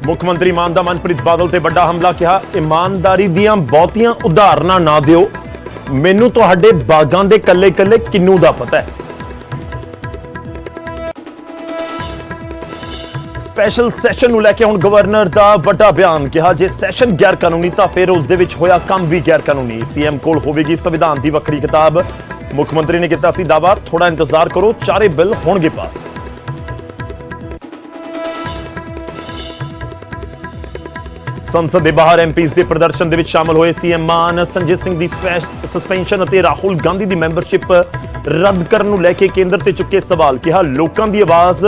ਮੁੱਖ ਮੰਤਰੀ ਮਾਨ ਦਾ ਮਨਪ੍ਰੀਤ ਬਾਦਲ ਤੇ ਵੱਡਾ ਹਮਲਾ। ਕਿਹਾ ਇਮਾਨਦਾਰੀ ਦੀਆਂ ਬਹੁਤੀਆਂ ਉਦਾਹਰਨਾਂ ਨਾ ਦਿਓ, ਮੈਨੂੰ ਤੁਹਾਡੇ ਬਾਗਾਂ ਦੇ ਕੱਲੇ-ਕੱਲੇ ਕਿੰਨੂ ਦਾ ਪਤਾ ਹੈ। ਸਪੈਸ਼ਲ ਸੈਸ਼ਨ ਨੂੰ ਲੈ ਕੇ ਹੁਣ ਗਵਰਨਰ ਦਾ ਵੱਡਾ ਬਿਆਨ। ਕਿਹਾ ਜੇ ਸੈਸ਼ਨ ਗੈਰ ਕਾਨੂੰਨੀ ਤਾਂ ਫਿਰ ਉਸ ਦੇ ਵਿੱਚ ਹੋਇਆ ਕੰਮ ਵੀ ਗੈਰ ਕਾਨੂੰਨੀ। ਸੀਐਮ ਕੋਲ ਹੋਵੇਗੀ ਸੰਵਿਧਾਨ ਦੀ ਵੱਖਰੀ ਕਿਤਾਬ। ਮੁੱਖ ਮੰਤਰੀ ਨੇ ਕੀਤਾ ਸੀ ਦਾਅਵਾ, ਥੋੜਾ ਇੰਤਜ਼ਾਰ ਕਰੋ, ਚਾਰੇ ਬਿੱਲ ਹੋਣਗੇ ਪਾਸ। ਸੰਸਦ ਦੇ ਬਾਹਰ ਐਮਪੀਜ਼ ਦੇ ਪ੍ਰਦਰਸ਼ਨ ਦੇ ਵਿੱਚ ਸ਼ਾਮਲ ਹੋਏ ਸੀਐਮ ਮਾਨ। ਸੰਜੀਤ ਸਿੰਘ ਦੀ ਸਸਪੈਂਸ਼ਨ ਅਤੇ ਰਾਹੁਲ ਗਾਂਧੀ ਦੀ ਮੈਂਬਰਸ਼ਿਪ ਰੱਦ ਕਰਨ ਨੂੰ ਲੈ ਕੇ ਕੇਂਦਰ ਤੇ ਚੁੱਕੇ ਸਵਾਲ। ਕਿਹਾ ਲੋਕਾਂ ਦੀ ਆਵਾਜ਼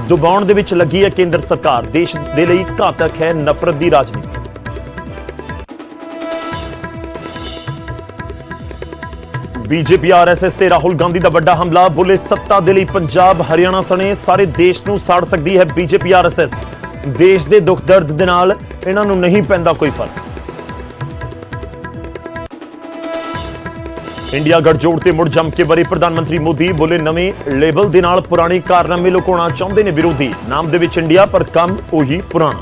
ਦਬਾਉਣ ਦੇ ਵਿੱਚ ਲੱਗੀ ਹੈ ਕੇਂਦਰ ਸਰਕਾਰ, ਦੇਸ਼ ਦੇ ਲਈ ਘਾਤਕ ਹੈ ਨਫ਼ਰਤ ਦੀ ਰਾਜਨੀਤੀ। ਬੀਜੇਪੀ ਆਰਐਸਐਸ ਤੇ ਰਾਹੁਲ ਗਾਂਧੀ ਦਾ ਵੱਡਾ ਹਮਲਾ। ਬੋਲੇ ਸੱਤਾ ਦੇ ਲਈ ਪੰਜਾਬ ਹਰਿਆਣਾ ਸਣੇ ਸਾਰੇ ਦੇਸ਼ ਨੂੰ ਸਾੜ ਸਕਦੀ ਹੈ ਬੀਜੇਪੀ ਆਰਐਸਐਸ। ਦੇਸ਼ ਦੇ ਦੁੱਖ ਦਰਦ ਦੇ ਨਾਲ ਇਹਨਾਂ ਨੂੰ ਨਹੀਂ ਪੈਂਦਾ ਕੋਈ ਫਰਕ। ਇੰਡੀਆ ਗੱਠਜੋੜ ਤੇ ਮੁੜ ਜੰਮ ਕੇ ਵਰੇ ਪ੍ਰਧਾਨ ਮੰਤਰੀ ਮੋਦੀ। ਬੋਲੇ ਨਵੇਂ ਲੇਬਲ ਦੇ ਨਾਲ ਪੁਰਾਣੇ ਕਾਰਨਾਮੇ ਲੁਕਾਉਣਾ ਚਾਹੁੰਦੇ ਨੇ ਵਿਰੋਧੀ। ਨਾਮ ਦੇ ਵਿੱਚ ਇੰਡੀਆ ਪਰ ਕੰਮ ਉਹੀ ਪੁਰਾਣਾ।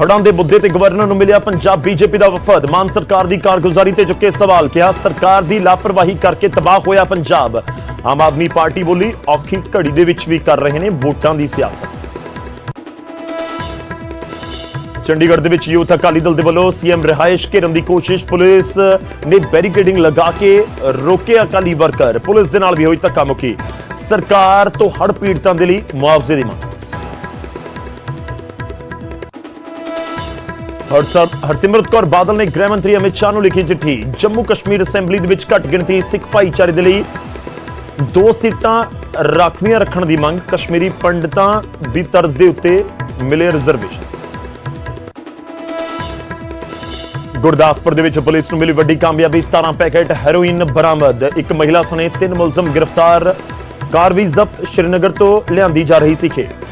ਹੜ੍ਹਾਂ ਦੇ ਮੁੱਦੇ ਤੇ ਗਵਰਨਰ ਨੂੰ ਮਿਲਿਆ ਪੰਜਾਬ ਬੀਜੇਪੀ ਦਾ ਵਫਦ। ਮਾਨ ਸਰਕਾਰ ਦੀ ਕਾਰਗੁਜ਼ਾਰੀ ਤੇ ਚੁੱਕੇ ਸਵਾਲ। ਕਿਹਾ ਸਰਕਾਰ ਦੀ ਲਾਪਰਵਾਹੀ ਕਰਕੇ ਤਬਾਹ ਹੋਇਆ ਪੰਜਾਬ। ਆਮ ਆਦਮੀ ਪਾਰਟੀ ਬੋਲੀ ਔਖੀ ਘੜੀ ਦੇ ਵਿੱਚ ਵੀ ਕਰ ਰਹੇ ਨੇ ਵੋਟਾਂ ਦੀ ਸਿਆਸਤ। ਚੰਡੀਗੜ੍ਹ ਦੇ ਵਿੱਚ ਯੂਥ ਅਕਾਲੀ ਦਲ ਦੇ ਵੱਲੋਂ ਸੀਐਮ ਰਿਹਾਇਸ਼ ਘੇਰਨ ਦੀ ਕੋਸ਼ਿਸ਼। ਪੁਲਿਸ ਨੇ ਬੈਰੀਕੇਡਿੰਗ ਲਗਾ ਕੇ ਰੋਕੇ ਅਕਾਲੀ ਵਰਕਰ। ਪੁਲਿਸ ਦੇ ਨਾਲ ਵੀ ਹੋਈ ਧੱਕਾ ਮੁੱਕੀ। ਸਰਕਾਰ ਤੋਂ ਹੜ੍ਹ ਪੀੜਤਾਂ ਦੇ ਲਈ ਮੁਆਵਜ਼ੇ ਦੀ ਮੰਗ। ਹਰਸਿਮਰਤ ਕੌਰ ਬਾਦਲ ਨੇ ਗ੍ਰਹਿ ਮੰਤਰੀ ਅਮਿਤ ਸ਼ਾਹ ਨੂੰ ਲਿਖੀ ਚਿੱਠੀ। ਜੰਮੂ ਕਸ਼ਮੀਰ ਅਸੈਂਬਲੀ ਦੇ ਵਿੱਚ ਘੱਟ ਗਿਣਤੀ ਸਿੱਖ ਭਾਈਚਾਰੇ ਦੇ ਲਈ 2 ਸੀਟਾਂ ਰਾਖਵੀਆਂ ਰੱਖਣ ਦੀ ਮੰਗ। ਕਸ਼ਮੀਰੀ ਪੰਡਤਾਂ ਦੀ ਤਰਜ਼ ਦੇ ਉੱਤੇ ਮਿਲੇ ਰਿਜ਼ਰਵੇਸ਼ਨ। ਗੁਰਦਾਸਪੁਰ ਦੇ ਵਿੱਚ ਪੁਲਿਸ ਨੂੰ ਮਿਲੀ ਵੱਡੀ ਕਾਮਯਾਬੀ। 17 ਪੈਕੇਟ ਹੈਰੋਇਨ ਬਰਾਮਦ। ਇੱਕ ਮਹਿਲਾ ਸਣੇ 3 ਮੁਲਜ਼ਮ ਗ੍ਰਿਫਤਾਰ। ਕਾਰ ਵੀ ਜ਼ਬਤ। ਸ਼੍ਰੀਨਗਰ ਤੋਂ ਲਿਆਂਦੀ ਜਾ ਰਹੀ ਸੀ ਖੇਪ।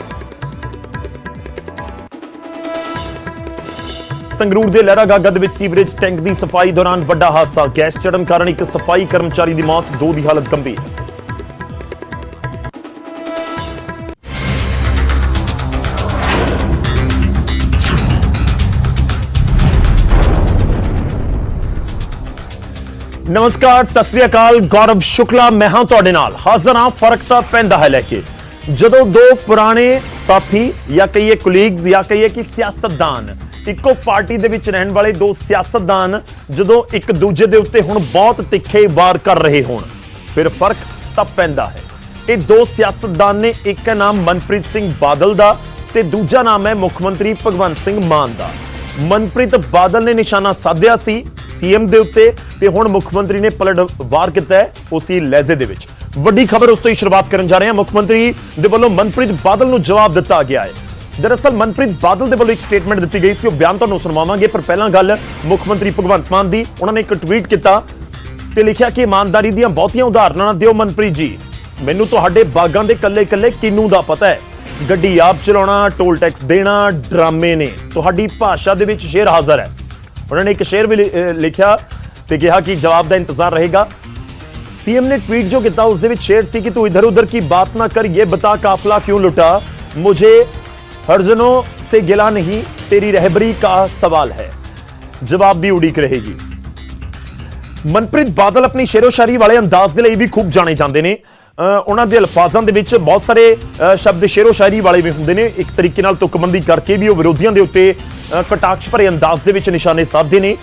ਸੰਗਰੂਰ ਦੇ ਲਹਿਰਾ ਗਾਗਾ ਦੇ ਵਿੱਚ ਸੀਵਰੇਜ ਟੈਂਕ ਦੀ ਸਫਾਈ ਦੌਰਾਨ ਵੱਡਾ ਹਾਦਸਾ। ਗੈਸ ਚੜ੍ਹਨ ਕਾਰਨ ਇੱਕ ਸਫਾਈ ਕਰਮਚਾਰੀ ਦੀ ਮੌਤ, 2 ਦੀ ਹਾਲਤ ਗੰਭੀਰ। ਨਮਸਕਾਰ, ਸਤਿ ਸ੍ਰੀ ਅਕਾਲ। ਗੌਰਵ ਸ਼ੁਕਲਾ ਮੈਂ ਹਾਂ ਤੁਹਾਡੇ ਨਾਲ ਹਾਜ਼ਰ ਹਾਂ। ਫਰਕ ਤਾਂ ਪੈਂਦਾ ਹੈ ਲੈ ਕੇ ਜਦੋਂ 2 ਪੁਰਾਣੇ ਸਾਥੀ ਜਾਂ ਕਹੀਏ ਕੁਲੀਗਸ ਜਾਂ ਕਹੀਏ ਕਿ ਸਿਆਸਤਦਾਨ, ਇੱਕੋ ਪਾਰਟੀ ਦੇ ਵਿੱਚ ਰਹਿਣ ਵਾਲੇ 2 ਸਿਆਸਤਦਾਨ ਜਦੋਂ ਇੱਕ ਦੂਜੇ ਦੇ ਉੱਤੇ ਹੁਣ ਬਹੁਤ ਤਿੱਖੇ ਵਾਰ ਕਰ ਰਹੇ ਹੋਣ, ਫਿਰ ਫਰਕ ਤਾਂ ਪੈਂਦਾ ਹੈ। ਇਹ 2 ਸਿਆਸਤਦਾਨ ਨੇ, ਇੱਕ ਨਾਮ ਮਨਪ੍ਰੀਤ ਸਿੰਘ ਬਾਦਲ ਦਾ ਤੇ ਦੂਜਾ ਨਾਮ ਹੈ ਮੁੱਖ ਮੰਤਰੀ ਭਗਵੰਤ ਸਿੰਘ ਮਾਨ ਦਾ। ਮਨਪ੍ਰੀਤ ਬਾਦਲ ਨੇ ਨਿਸ਼ਾਨਾ ਸਾਧਿਆ ਸੀ ਸੀਐਮ ਦੇ ਉੱਤੇ ਤੇ ਹੁਣ ਮੁੱਖ ਮੰਤਰੀ ਨੇ ਪਲਟ ਵਾਰ ਕੀਤਾ ਹੈ ਉਸੇ ਲਹਿਜ਼ੇ ਦੇ ਵਿੱਚ। ਵੱਡੀ ਖਬਰ ਉਸ ਤੋਂ ਹੀ ਸ਼ੁਰੂਆਤ ਕਰਨ ਜਾ ਰਹੇ ਹਾਂ। ਮੁੱਖ ਮੰਤਰੀ ਦੇ ਵੱਲੋਂ ਮਨਪ੍ਰੀਤ ਬਾਦਲ ਨੂੰ ਜਵਾਬ ਦਿੱਤਾ ਗਿਆ ਹੈ। ਦਰਅਸਲ ਮਨਪ੍ਰੀਤ ਬਾਦਲ ਦੇ ਵੱਲੋਂ ਇੱਕ ਸਟੇਟਮੈਂਟ ਦਿੱਤੀ ਗਈ ਸੀ, ਉਹ ਬਿਆਨ ਤੁਹਾਨੂੰ ਸੁਣਾਵਾਂਗੇ। ਪਰ ਪਹਿਲਾਂ ਗੱਲ ਮੁੱਖ ਮੰਤਰੀ ਭਗਵੰਤ ਮਾਨ ਦੀ। ਉਹਨਾਂ ਨੇ ਇੱਕ ਟਵੀਟ ਕੀਤਾ ਤੇ ਲਿਖਿਆ ਕਿ ਇਮਾਨਦਾਰੀ ਦੀਆਂ ਬਹੁਤੀਆਂ ਉਦਾਹਰਨਾਂ ਨਾ ਦਿਓ ਮਨਪ੍ਰੀਤ ਜੀ, ਮੈਨੂੰ ਤੁਹਾਡੇ ਬਾਗਾਂ ਦੇ ਕੱਲੇ-ਕੱਲੇ ਕਿੰਨੂ ਦਾ ਪਤਾ ਹੈ। ਗੱਡੀ ਆਪ ਚਲਾਉਣਾ, ਟੋਲ ਟੈਕਸ ਦੇਣਾ ਡਰਾਮੇ ਨੇ। ਤੁਹਾਡੀ ਭਾਸ਼ਾ ਦੇ ਵਿੱਚ ਸ਼ੇਰ ਹਾਜ਼ਰ ਹੈ। ਉਹਨਾਂ ਨੇ ਇੱਕ ਸ਼ੇਰ ਵੀ ਲਿਖਿਆ ਤੇ ਕਿਹਾ ਕਿ ਜਵਾਬ ਦਾ ਇੰਤਜ਼ਾਰ ਰਹੇਗਾ। सीएम ने ट्वीट जो किया उस शेर सी कि तू इधर उधर की बात ना कर, ये बता काफिला क्यों लुटा, मुझे हरजनों से गिला नहीं, तेरी रहबरी का सवाल है। जवाब भी उड़ीक रहेगी। मनप्रीत बादल अपनी शेरो शायरी वाले अंदाज के लिए भी खूब जाने जाते हैं। उन्होंने दे अल्फाजां दे विच बहुत सारे शब्द शेरो शायरी वाले भी होंगे ने, एक तरीके नाल तुकबंदी करके भी वो विरोधियों के उत्ते कटाक्ष भरे अंदाज दे विच निशाने साधे ने।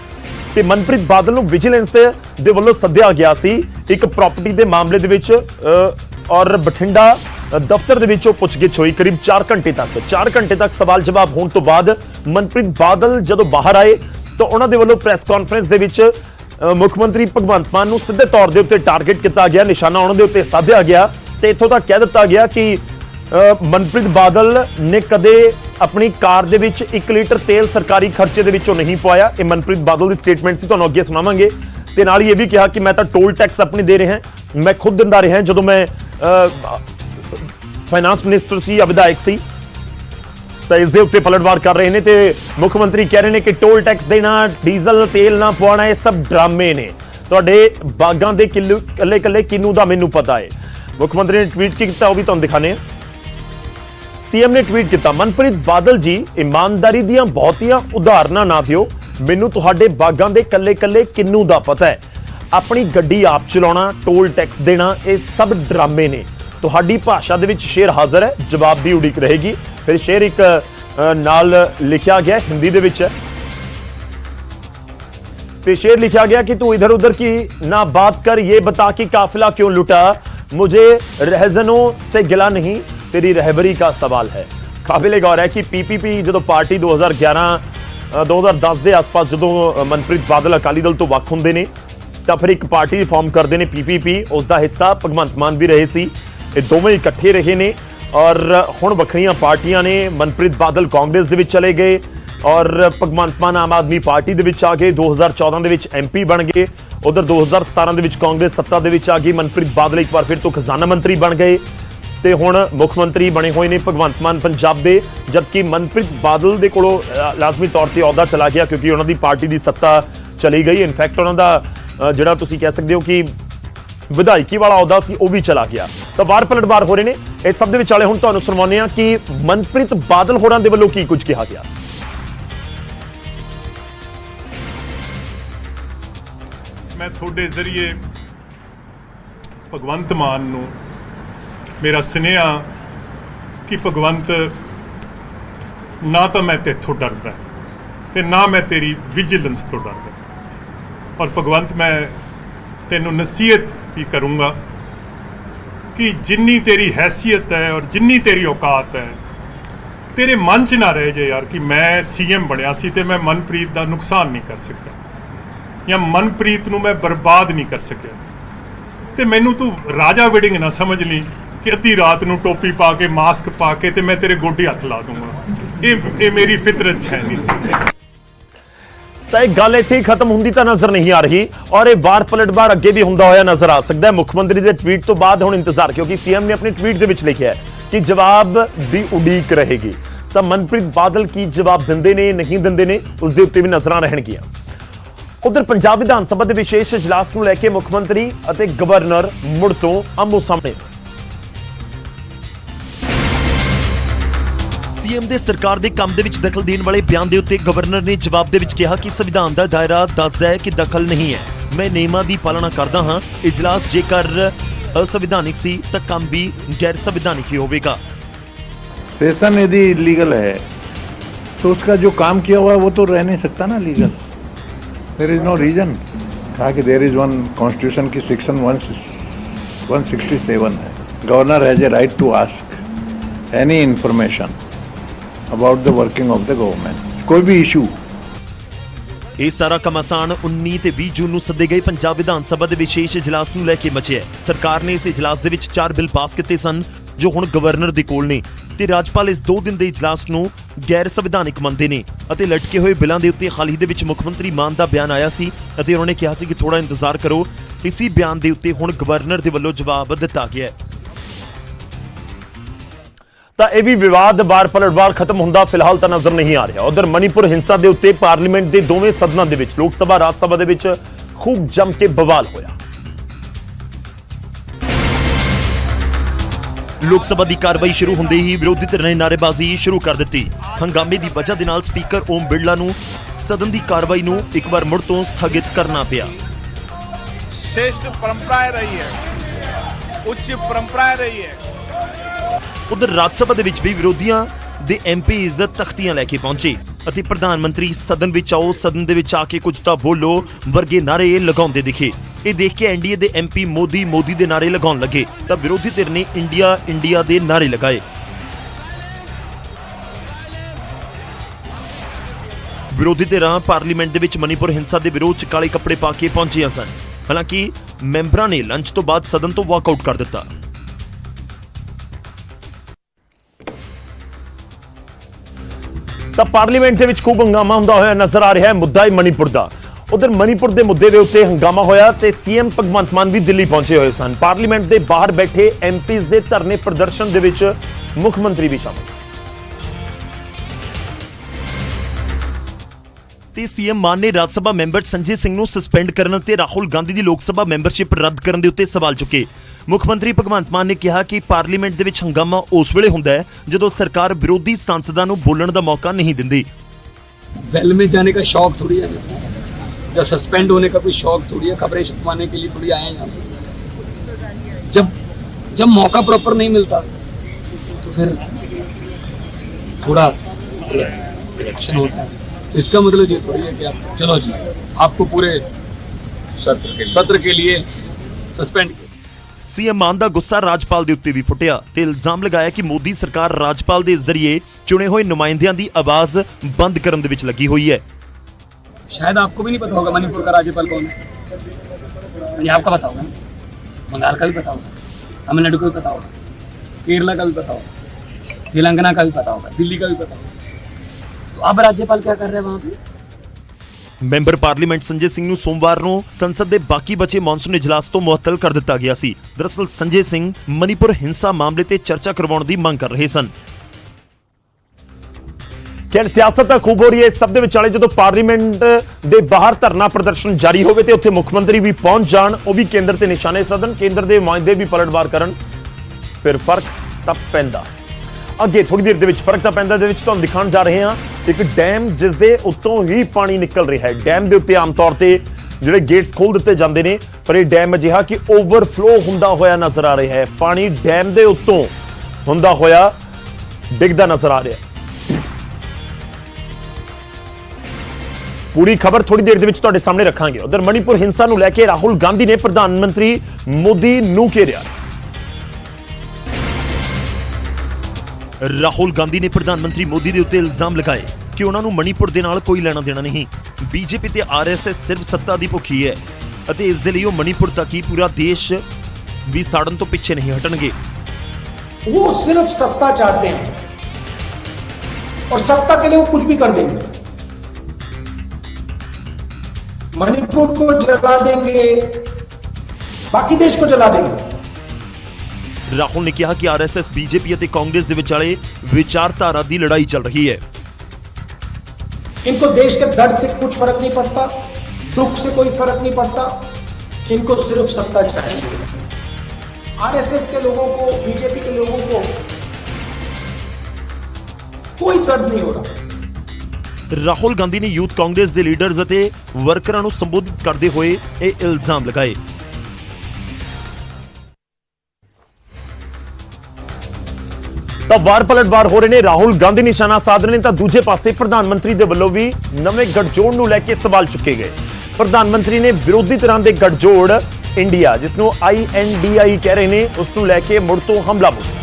ते मनप्रीत बादल नूं विजिलेंस दे वल्लों सद्दिया गया सी एक प्रॉपर्टी के मामले दे विच और बठिंडा दफ्तर दे विच पुछगिछ हुई करीब 4 घंटे तक सवाल जवाब होने तो बाद मनप्रीत बादल जदों बाहर आए तो उन्हां दे वल्लों प्रेस कॉन्फ्रेंस दे विच मुख्यमंत्री भगवंत मान नूं सीधे तौर दे उत्ते टारगेट किया गया, निशाना उन्हां दे उत्ते साधिया गया ते इत्थों तक कह दिता गया कि मनप्रीत बादल ने कदे अपनी कार दे विच 1 लीटर तेल सरकारी खर्चे दे विचों नहीं पवाया। ये मनप्रीत बादल की स्टेटमेंट सी, तुहानूं अगे सुणावांगे। ते नाल ये भी कहा कि मैं तो टोल टैक्स अपने दे रहा, मैं खुद दिंदा रहा जदों मैं फाइनांस मिनिस्टर सी या विधायक सी। तो इस दे उत्ते पलटवार कर रहे हैं ते मुख्यमंत्री कह रहे हैं कि टोल टैक्स देना, डीजल तेल ना पवाना, ये सब ड्रामे ने। तुहाडे बागां दे किलो कल्ले कल्ले किनू दा मैनूं पता है। मुख्यमंत्री ने ट्वीट किया, वो भी तुहानूं दिखाने। सीएम ने ट्वीट किया, मनप्रीत बादल जी ईमानदारी ਦੀਆਂ ਬਹੁਤੀਆਂ ਉਦਾਹਰਨਾਂ ਨਾ ਦਿਓ, ਮੈਨੂੰ ਤੁਹਾਡੇ ਬਾਗਾਂ ਦੇ ਕੱਲੇ-ਕੱਲੇ ਕਿੰਨੂ ਦਾ ਪਤਾ ਹੈ। ਆਪਣੀ ਗੱਡੀ ਆਪ ਚਲਾਉਣਾ, ਟੋਲ ਟੈਕਸ ਦੇਣਾ, ਇਹ ਸਭ ਡਰਾਮੇ ਨੇ। ਤੁਹਾਡੀ ਭਾਸ਼ਾ ਦੇ ਵਿੱਚ ਸ਼ੇਰ ਹਾਜ਼ਰ ਹੈ, ਜਵਾਬ ਦੀ ਉਡੀਕ ਰਹੇਗੀ। ਫਿਰ ਸ਼ੇਰ ਇੱਕ ਨਾਲ ਲਿਖਿਆ ਗਿਆ हिंदी ਦੇ ਵਿੱਚ फिर शेर लिखा गया कि तू इधर उधर की ना बात कर, ये बता कि काफिला क्यों लुटा, मुझे रहजनों से गिला नहीं, तेरी रहबरी का सवाल है। काबिले गौर है कि पीपीपी जो पार्टी 2011-2010 के आसपास जो मनप्रीत बादल अकाली दल तो ਵੱਖ ਹੁੰਦੇ ਨੇ ਤਾਂ ਫਿਰ ਇੱਕ ਪਾਰਟੀ ਫਾਰਮ ਕਰਦੇ ਨੇ ਪੀਪੀਪੀ, ਉਸ ਦਾ ਹਿੱਸਾ ਭਗਵੰਤ ਮਾਨ ਵੀ ਰਹੇ ਸੀ। ਇਹ ਦੋਵੇਂ ਇਕੱਠੇ ਰਹੇ ਨੇ ਔਰ ਹੁਣ ਵੱਖਰੀਆਂ ਪਾਰਟੀਆਂ ਨੇ। मनप्रीत बादल ਕਾਂਗਰਸ ਦੇ ਵਿੱਚ ਚਲੇ ਗਏ और भगवंत मान आम आदमी पार्टी दे विच आ गए। 2014 दे विच MP बन गए। उधर 2017 दे विच कांग्रेस सत्ता दे विच आ गई। मनप्रीत बादल एक बार फिर तो खजाना मंत्री बन गए ते हुण मुख मंत्री बने हुए ने भगवंत मान पंजाब दे, जबकि मनप्रीत बादल दे कोलों लाजमी तौर ते अहुदा चला गया क्योंकि उन्हां दी पार्टी दी सत्ता चली गई। इनफैक्ट उन्हां दा जिहड़ा तुसीं कह सकदे हो कि विधायकी वाला अहुदा सी वो भी चला गया। तो वार पलटवार हो रहे ने। इस सब दे विचाले हुण तुहानूं सुणाउने आ कि मनप्रीत बादल होरां दे वल्लों की कुछ कहा गया सी। मैं थोड़े जरिए भगवंत मान नूं मेरा सुनेहा कि भगवंत, ना तो मैं तेथों डरदा ते ना मैं तेरी विजिलेंस तो डरदा, और भगवंत मैं तेनों नसीहत भी करूँगा कि जिन्नी तेरी हैसियत है और जिन्नी तेरी औकात है, तेरे मन च ना रह जाए यार कि मैं CM बनया सी ते मैं मनप्रीत का नुकसान नहीं कर सकिया या मनप्रीत नूं मैं बर्बाद नहीं कर सकिया। ते मैनू तू राजा विडिंग ना समझ ली कि अद्धी रात नूं टोपी पा के मास्क पा के ते मैं तेरे गोडे हथ ला दूंगा। ये मेरी फितरत है नहीं। ਤਾਂ ਇਹ ਗੱਲ ਇੱਥੇ ਹੀ ਖਤਮ ਹੁੰਦੀ ਤਾਂ ਨਜ਼ਰ ਨਹੀਂ ਆ ਰਹੀ ਔਰ ਇਹ ਵਾਰ ਪਲਟਵਾਰ ਅੱਗੇ ਵੀ ਹੁੰਦਾ ਹੋਇਆ ਨਜ਼ਰ ਆ ਸਕਦਾ ਹੈ। ਮੁੱਖ ਮੰਤਰੀ ਦੇ ਟਵੀਟ ਤੋਂ ਬਾਅਦ ਹੁਣ ਇੰਤਜ਼ਾਰ, ਕਿਉਂਕਿ CM ਨੇ ਆਪਣੀ ਟਵੀਟ ਦੇ ਵਿੱਚ ਲਿਖਿਆ ਹੈ ਕਿ ਜਵਾਬ ਦੀ ਉਡੀਕ ਰਹੇਗੀ। ਤਾਂ ਮਨਪ੍ਰੀਤ ਬਾਦਲ ਕੀ ਜਵਾਬ ਦਿੰਦੇ ਨੇ ਨਹੀਂ ਦਿੰਦੇ ਨੇ ਉਸ ਦੇ ਉੱਤੇ ਵੀ ਨਜ਼ਰਾਂ ਰਹਿਣਗੀਆਂ। उधर पंजाब विधान सभा के विशेष इजलास को लेकर मुख्यमंत्री और गवर्नर मुड़ तो आमो सामने। सीएम ਦੇ ਸਰਕਾਰ ਦੇ ਕੰਮ ਦੇ ਵਿੱਚ ਦਖਲ ਦੇਣ ਵਾਲੇ ਬਿਆਨ ਦੇ ਉੱਤੇ ਗਵਰਨਰ ਨੇ ਜਵਾਬ ਦੇ ਵਿੱਚ ਕਿਹਾ ਕਿ ਸੰਵਿਧਾਨ ਦਾ ਦਾਇਰਾ ਦੱਸਦਾ ਹੈ ਕਿ ਦਖਲ ਨਹੀਂ ਹੈ। ਮੈਂ ਨਿਯਮਾਂ ਦੀ ਪਾਲਣਾ ਕਰਦਾ ਹਾਂ। ਇਜਲਾਸ ਜੇਕਰ असंवैधानिक सी तो काम भी गैर संवैधानिक ही होगा। सेशन यदि इलीगल है तो उसका जो काम किया हुआ है वो तो रह नहीं सकता ना legal. There is no reason. कहा कि देयर इज वन कॉन्स्टिट्यूशन की सेक्शन 167 है, governor has a right to ask any information about the working of the government. कोई भी इशू ਇਹ ਸਾਰਾ ਘਮਾਸਾਨ 19 ਤੇ 20 ਜੂਨ ਨੂੰ ਸੱਦੇ ਗਏ ਪੰਜਾਬ ਵਿਧਾਨ ਸਭਾ ਦੇ ਵਿਸ਼ੇਸ਼ ਇਜਲਾਸ ਨੂੰ ਲੈ ਕੇ ਮਚਿਆ। ਸਰਕਾਰ ਨੇ ਇਸ ਇਜਲਾਸ ਦੇ ਵਿੱਚ 4 ਬਿੱਲ ਪਾਸ ਕੀਤੇ ਸਨ ਜੋ ਹੁਣ ਗਵਰਨਰ ਦੇ ਕੋਲ ਨੇ ਤੇ ਰਾਜਪਾਲ ਇਸ 2 ਦਿਨ ਦੇ ਇਜਲਾਸ ਨੂੰ ਗੈਰ ਸੰਵਿਧਾਨਿਕ ਮੰਨਦੇ ਨੇ ਅਤੇ ਲਟਕੇ ਹੋਏ ਬਿੱਲਾਂ ਦੇ ਉੱਤੇ ਹਾਲ ਹੀ ਦੇ ਵਿੱਚ ਮੁੱਖ ਮੰਤਰੀ ਮਾਨ ਦਾ ਬਿਆਨ ਆਇਆ ਸੀ ਅਤੇ ਉਹਨਾਂ ਨੇ ਕਿਹਾ ਸੀ ਕਿ ਥੋੜਾ ਇੰਤਜ਼ਾਰ ਕਰੋ। ਇਸੇ ਬਿਆਨ ਦੇ ਉੱਤੇ ਹੁਣ ਗਵਰਨਰ ਦੇ ਵੱਲੋਂ ਜਵਾਬ ਦਿੱਤਾ ਗਿਆ ਹੈ। ਤਾਂ ਇਹ ਵੀ ਵਿਵਾਦ ਬਾਰ ਪਲਟਵਾਰ ਖਤਮ ਹੁੰਦਾ ਫਿਲਹਾਲ ਤਾਂ ਨਜ਼ਰ ਨਹੀਂ ਆ ਰਿਹਾ। ਉਧਰ ਮਨੀਪੁਰ ਹਿੰਸਾ ਦੇ ਉੱਤੇ ਪਾਰਲੀਮੈਂਟ ਦੇ ਦੋਵੇਂ ਸਦਨਾਂ ਦੇ ਵਿੱਚ ਲੋਕ ਸਭਾ ਰਾਜ ਸਭਾ ਦੇ ਵਿੱਚ ਖੂਬ ਜੰਮ ਕੇ ਬਵਾਲ ਹੋਇਆ। ਲੋਕ ਸਭਾ ਦੀ ਕਾਰਵਾਈ ਸ਼ੁਰੂ ਹੁੰਦੇ ਹੀ ਵਿਰੋਧੀ ਧਿਰ ਨੇ ਨਾਅਰੇਬਾਜ਼ੀ ਸ਼ੁਰੂ ਕਰ ਦਿੱਤੀ। ਹੰਗਾਮੇ ਦੀ ਵਜ੍ਹਾ ਦੇ ਨਾਲ ਸਪੀਕਰ ਓਮ ਬਿਰਲਾ ਨੂੰ ਸਦਨ ਦੀ ਕਾਰਵਾਈ ਨੂੰ ਇੱਕ ਵਾਰ ਮੁੜ ਤੋਂ ਸਥਗਿਤ ਕਰਨਾ ਪਿਆ। श्रेष्ठ परंपराएं रही है, उच्च परंपराएं रही है। उधर राज सभा ਦੇ ਵਿੱਚ ਵੀ ਵਿਰੋਧੀਆਂ ਦੇ MPs ਤਖਤੀਆਂ ਲੈ ਕੇ ਪਹੁੰਚੇ ਅਤੇ ਪ੍ਰਧਾਨ ਮੰਤਰੀ ਸਦਨ ਵਿੱਚ ਆਓ, ਸਦਨ ਦੇ ਵਿੱਚ ਆ ਕੇ ਕੁਝ ਤਾਂ ਬੋਲੋ ਵਰਗੇ ਨਾਰੇ ਲਗਾਉਂਦੇ ਦਿਖੇ। ਇਹ ਦੇਖ ਕੇ ਐਨਡੀਏ ਦੇ MP ਮੋਦੀ ਮੋਦੀ ਦੇ ਨਾਰੇ ਲਗਾਉਣ ਲੱਗੇ ਤਾਂ ਵਿਰੋਧੀ ਧਿਰ ਨੇ ਇੰਡੀਆ ਇੰਡੀਆ ਦੇ ਨਾਰੇ ਲਗਾਏ। ਵਿਰੋਧੀ ਧਿਰਾਂ ਪਾਰਲੀਮੈਂਟ ਦੇ ਵਿੱਚ ਮਨੀਪੁਰ ਹਿੰਸਾ ਦੇ ਵਿਰੋਧ 'ਚ ਕਾਲੇ ਕੱਪੜੇ ਪਾ ਕੇ ਪਹੁੰਚੀਆਂ ਸਨ। ਹਾਲਾਂਕਿ ਮੈਂਬਰਾਂ ਨੇ ਲੰਚ ਤੋਂ ਬਾਅਦ ਸਦਨ ਤੋਂ ਵਾਕਆਊਟ ਕਰ ਦਿੱਤਾ। ਤਾਂ ਪਾਰਲੀਮੈਂਟ ਦੇ ਵਿੱਚ ਖੂਬ ਹੰਗਾਮਾ ਹੁੰਦਾ ਹੋਇਆ ਨਜ਼ਰ ਆ ਰਿਹਾ ਹੈ। ਮੁੱਦਾ ਹੈ ਮਨੀਪੁਰ ਦਾ। ਉਧਰ ਮਨੀਪੁਰ ਦੇ ਮੁੱਦੇ ਦੇ ਉੱਤੇ ਹੰਗਾਮਾ ਹੋਇਆ ਤੇ CM ਭਗਵੰਤ ਮਾਨ ਵੀ ਦਿੱਲੀ ਪਹੁੰਚੇ ਹੋਏ ਸਨ। ਪਾਰਲੀਮੈਂਟ ਦੇ ਬਾਹਰ ਬੈਠੇ MPs ਦੇ ਧਰਨੇ ਪ੍ਰਦਰਸ਼ਨ ਦੇ ਵਿੱਚ ਮੁੱਖ ਮੰਤਰੀ ਵੀ ਸ਼ਾਮਲ ਤੇ CM ਮਾਨ ਨੇ ਰਾਜ ਸਭਾ ਮੈਂਬਰ ਸੰਜੇ ਸਿੰਘ ਨੂੰ ਸਸਪੈਂਡ ਕਰਨ ਅਤੇ ਰਾਹੁਲ ਗਾਂਧੀ ਦੀ ਲੋਕ ਸਭਾ ਮੈਂਬਰਸ਼ਿਪ ਰੱਦ ਕਰਨ ਦੇ ਉੱਤੇ ਸਵਾਲ ਚੁੱਕੇ। ਮੁੱਖ ਮੰਤਰੀ ਭਗਵੰਤ ਮਾਨ ਨੇ ਕਿਹਾ ਕਿ ਪਾਰਲੀਮੈਂਟ ਦੇ ਵਿੱਚ ਹੰਗਾਮਾ ਉਸ ਵੇਲੇ ਹੁੰਦਾ ਹੈ ਜਦੋਂ ਸਰਕਾਰ ਵਿਰੋਧੀ ਸੰਸਦਾਂ ਨੂੰ ਬੋਲਣ ਦਾ ਮੌਕਾ नहीं ਦਿੰਦੀ। वेल में जाने का शौक थोड़ी है, या सस्पेंड होने का कोई शौक थोड़ी है, खबरें छपवाने के लिए थोड़ी आए हैं यहाँ पे। जब मौका प्रॉपर नहीं मिलता तो फिर थोड़ा रिएक्शन होता है। इसका मतलब ये थोड़ी है कि आप चलो जी आपको पूरे सत्र के लिए सस्पेंड किया। ਸੀਐਮ ਮਾਨ ਦਾ ਗੁੱਸਾ ਰਾਜਪਾਲ ਦੇ ਉੱਤੇ ਵੀ ਫੁੱਟਿਆ ਤੇ ਇਲਜ਼ਾਮ ਲਗਾਇਆ ਕਿ ਮੋਦੀ ਸਰਕਾਰ ਰਾਜਪਾਲ ਦੇ ਜ਼ਰੀਏ ਚੁਣੇ ਹੋਏ ਨੁਮਾਇੰਦਿਆਂ ਦੀ ਆਵਾਜ਼ ਬੰਦ ਕਰਨ ਦੇ ਵਿੱਚ ਲੱਗੀ ਹੋਈ है। शायद आपको भी नहीं पता होगा मणिपुर का राज्यपाल कौन है, पंजाब का पता होगा, बंगाल का भी पता होगा, तमिलनाडु का भी पता होगा, केरला का भी पता होगा, तेलंगाना का भी पता होगा, दिल्ली का भी पता होगा। तो अब राज्यपाल क्या कर रहे हैं वहां पे? ਮੈਂਬਰ ਪਾਰਲੀਮੈਂਟ ਸੰਜੇ ਸਿੰਘ ਨੂੰ ਸੋਮਵਾਰ ਨੂੰ ਸੰਸਦ ਦੇ ਬਾਕੀ ਬਚੇ ਮੌਨਸੂਨ ਇਜਲਾਸ ਤੋਂ ਮੁਅੱਤਲ ਕਰ ਦਿੱਤਾ ਗਿਆ ਸੀ। ਦਰਅਸਲ ਸੰਜੇ ਸਿੰਘ ਮਨੀਪੁਰ ਹਿੰਸਾ ਮਾਮਲੇ ਤੇ ਚਰਚਾ ਕਰਵਾਉਣ ਦੀ ਮੰਗ ਕਰ ਰਹੇ ਸਨ। ਖੈਰ ਸਿਆਸਤ ਤਾਂ ਖੂਬ ਹੋ ਰਹੀ ਹੈ ਇਸ ਸਭ ਦੇ ਵਿਚਾਲੇ ਜਦੋਂ ਪਾਰਲੀਮੈਂਟ ਦੇ ਬਾਹਰ ਧਰਨਾ ਪ੍ਰਦਰਸ਼ਨ ਜਾਰੀ ਹੋਵੇ ਤੇ ਉੱਥੇ ਮੁੱਖ ਮੰਤਰੀ ਵੀ ਪਹੁੰਚ ਜਾਣ, ਉਹ ਵੀ ਕੇਂਦਰ ਤੇ ਨਿਸ਼ਾਨੇ ਸਾਧਨ, ਕੇਂਦਰ ਦੇ ਨੁਮਾਇੰਦੇ ਵੀ ਪਲਟਵਾਰ ਕਰਨ, ਫਿਰ ਫਰਕ ਤਾਂ ਪੈਂਦਾ। ਅੱਗੇ ਥੋੜੀ ਦੇਰ ਦੇ ਵਿੱਚ ਫਰਕ ਤਾਂ ਪੈਂਦਾ ਦੇ ਵਿੱਚ ਤੁਹਾਨੂੰ ਦਿਖਾਉਣ ਜਾ ਰਹੇ ਹਾਂ ਇੱਕ ਡੈਮ ਜਿਸ ਦੇ ਉੱਤੋਂ ਹੀ ਪਾਣੀ ਨਿਕਲ ਰਿਹਾ ਹੈ। ਡੈਮ ਦੇ ਉੱਤੇ ਆਮ ਤੌਰ ਤੇ ਜਿਹੜੇ ਗੇਟਸ ਖੋਲ ਦਿੱਤੇ ਜਾਂਦੇ ਨੇ, ਪਰ ਇਹ ਡੈਮ ਅਜਿਹਾ ਕਿ ਓਵਰਫਲੋ ਹੁੰਦਾ ਹੋਇਆ ਨਜ਼ਰ ਆ ਰਿਹਾ ਹੈ। ਪਾਣੀ ਡੈਮ ਦੇ ਉੱਤੋਂ ਹੁੰਦਾ ਹੋਇਆ ਡਿੱਗਦਾ ਨਜ਼ਰ ਆ ਰਿਹਾ ਹੈ। ਪੂਰੀ ਖਬਰ ਥੋੜੀ ਦੇਰ ਦੇ ਵਿੱਚ ਤੁਹਾਡੇ ਸਾਹਮਣੇ ਰੱਖਾਂਗੇ। ਉਧਰ ਮਣੀਪੁਰ ਹਿੰਸਾ ਨੂੰ ਲੈ ਕੇ ਰਾਹੁਲ ਗਾਂਧੀ ਨੇ ਪ੍ਰਧਾਨ ਮੰਤਰੀ ਮੋਦੀ ਨੂੰ ਘੇਰਿਆ। ਰਾਹੁਲ ਗਾਂਧੀ ਨੇ ਪ੍ਰਧਾਨ ਮੰਤਰੀ ਮੋਦੀ ਦੇ ਉੱਤੇ ਇਲਜ਼ਾਮ ਲਗਾਏ ਕਿ ਉਹਨਾਂ ਨੂੰ ਮਣੀਪੁਰ ਦੇ ਨਾਲ ਕੋਈ ਲੈਣਾ ਦੇਣਾ ਨਹੀਂ। ਬੀਜੇਪੀ ਤੇ ਆਰਐਸਐਸ ਸਿਰਫ ਸੱਤਾ ਦੀ ਭੁੱਖੀ ਹੈ ਅਤੇ ਇਸ ਦੇ ਲਈ ਉਹ ਮਣੀਪੁਰ ਤੱਕ ਹੀ ਪੂਰਾ ਦੇਸ਼ ਵੀ ਸਾੜਨ ਤੋਂ ਪਿੱਛੇ ਨਹੀਂ ਹਟਣਗੇ। वो सिर्फ सत्ता चाहते हैं और सत्ता के लिए वो कुछ भी कर देंगे। मणिपुर को जला देंगे, बाकी देश को जला देंगे। ਰਾਹੁਲ ਨੇ ਕਿਹਾ ਕਿ ਆਰਐਸਐਸ ਬੀਜੇਪੀ ਅਤੇ ਕਾਂਗਰਸ ਦੇ ਵਿਚਾਲੇ ਵਿਚਾਰਧਾਰਾ ਦੀ ਲੜਾਈ ਚੱਲ ਰਹੀ ਹੈ। इनको देश के दर्द से कुछ फर्क नहीं पड़ता, दुख से कोई फर्क नहीं पड़ता, इनको सिर्फ सत्ता चाहिए। आरएसएस के लोगों को, बीजेपी के लोगों को कोई दर्द नहीं हो रहा। ਰਾਹੁਲ ਗਾਂਧੀ ਨੇ ਯੂਥ ਕਾਂਗਰਸ ਦੇ ਲੀਡਰਜ਼ ਅਤੇ ਵਰਕਰਾਂ ਨੂੰ ਸੰਬੋਧਿਤ ਕਰਦੇ ਹੋਏ ਇਹ ਇਲਜ਼ਾਮ ਲਗਾਏ। ਤਾਂ ਵਾਰ ਪਲਟਵਾਰ ਹੋ ਰਹੇ ਨੇ। ਰਾਹੁਲ ਗਾਂਧੀ ਨਿਸ਼ਾਨਾ ਸਾਧ ਰਹੇ ਨੇ ਤਾਂ ਦੂਜੇ ਪਾਸੇ ਪ੍ਰਧਾਨ ਮੰਤਰੀ ਦੇ ਵੱਲੋਂ ਵੀ ਨਵੇਂ ਗੱਠਜੋੜ ਨੂੰ ਲੈ ਕੇ ਸਵਾਲ ਚੁੱਕੇ ਗਏ। ਪ੍ਰਧਾਨ ਮੰਤਰੀ ਨੇ ਵਿਰੋਧੀ ਧਿਰਾਂ ਦੇ ਗੱਠਜੋੜ ਇੰਡੀਆ ਜਿਸ ਨੂੰ INDI ਕਹਿ ਰਹੇ ਨੇ ਉਸ ਨੂੰ ਲੈ ਕੇ ਮੁੜ ਤੋਂ ਹਮਲਾ ਬੋਲਿਆ।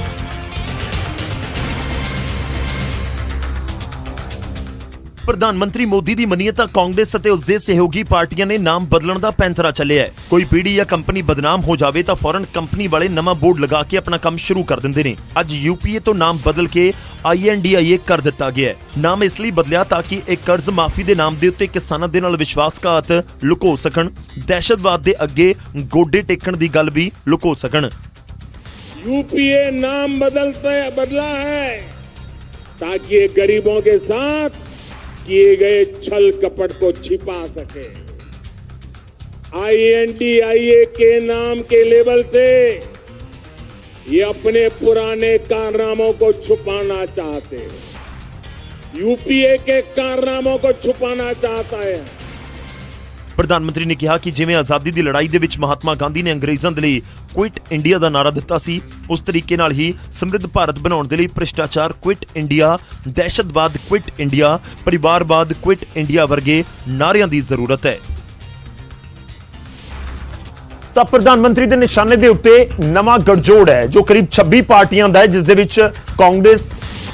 ਪ੍ਰਧਾਨ ਮੰਤਰੀ ਮੋਦੀ ਦੀ ਮੰਨੀਏ ਤਾਂ ਕਾਂਗਰਸ ਅਤੇ ਉਸ ਦੇ ਸਹਿਯੋਗੀ ਪਾਰਟੀਆਂ ਨੇ ਨਾਮ ਬਦਲਣ ਦਾ ਪੈਂਤਰਾ ਚੱਲਿਆ ਹੈ। ਕੋਈ ਪੀੜੀ ਜਾਂ ਕੰਪਨੀ ਬਦਨਾਮ ਹੋ ਜਾਵੇ ਤਾਂ ਫੌਰਨ ਕੰਪਨੀ ਵਾਲੇ ਨਵਾਂ ਬੋਰਡ ਲਗਾ ਕੇ ਆਪਣਾ ਕੰਮ ਸ਼ੁਰੂ ਕਰ ਦਿੰਦੇ ਨੇ। ਅੱਜ UPA ਤੋਂ ਨਾਮ ਬਦਲ ਕੇ INDIA ਕਰ ਦਿੱਤਾ ਗਿਆ ਹੈ। ਨਾਮ ਇਸ ਲਈ ਬਦਲਿਆ ਤਾਂ ਕਿ ਇਹ ਕਰਜ਼ ਮਾਫੀ ਦੇ ਨਾਮ ਦੇ ਉੱਤੇ ਕਿਸਾਨਾਂ ਦੇ ਨਾਲ ਵਿਸ਼ਵਾਸਘਾਤ ਲੁਕੋ ਸਕਣ, ਦਹਿਸ਼ਤਵਾਦ ਦੇ ਅੱਗੇ ਗੋਡੇ ਟੇਕਣ ਦੀ ਗੱਲ ਵੀ ਲੁਕੋ ਸਕਣ। UPA नाम बदला है ताकि ये गरीबों के साथ किए गए छल कपट को छिपा सके। INDIA के नाम के लेबल से ये अपने पुराने कारनामों को छुपाना चाहते हैं। UPA के कारनामों को छुपाना चाहता है। ਪ੍ਰਧਾਨ ਮੰਤਰੀ ਨੇ ਕਿਹਾ ਕਿ ਜਿਵੇਂ ਆਜ਼ਾਦੀ ਦੀ ਲੜਾਈ ਦੇ ਵਿੱਚ ਮਹਾਤਮਾ ਗਾਂਧੀ ਨੇ ਅੰਗਰੇਜ਼ਾਂ ਦੇ ਲਈ ਕੁਇਟ ਇੰਡੀਆ ਦਾ ਨਾਰਾ ਦਿੱਤਾ ਸੀ, ਉਸ ਤਰੀਕੇ ਨਾਲ ਹੀ ਸਮਰਿੱਧ ਭਾਰਤ ਬਣਾਉਣ ਦੇ ਲਈ ਭ੍ਰਿਸ਼ਟਾਚਾਰ ਕੁਇਟ ਇੰਡੀਆ, ਦਹਿਸ਼ਤਵਾਦ ਕੁਇਟ ਇੰਡੀਆ, ਪਰਿਵਾਰਵਾਦ ਕੁਇਟ ਇੰਡੀਆ ਵਰਗੇ ਨਾਰਿਆਂ ਦੀ ਜ਼ਰੂਰਤ ਹੈ। ਤਾਂ ਪ੍ਰਧਾਨ ਮੰਤਰੀ ਦੇ ਨਿਸ਼ਾਨੇ ਦੇ ਉੱਤੇ ਨਵਾਂ ਗੱਠਜੋੜ ਹੈ ਜੋ ਕਰੀਬ 26 ਪਾਰਟੀਆਂ ਦਾ ਹੈ, ਜਿਸ ਦੇ ਵਿੱਚ ਕਾਂਗਰਸ,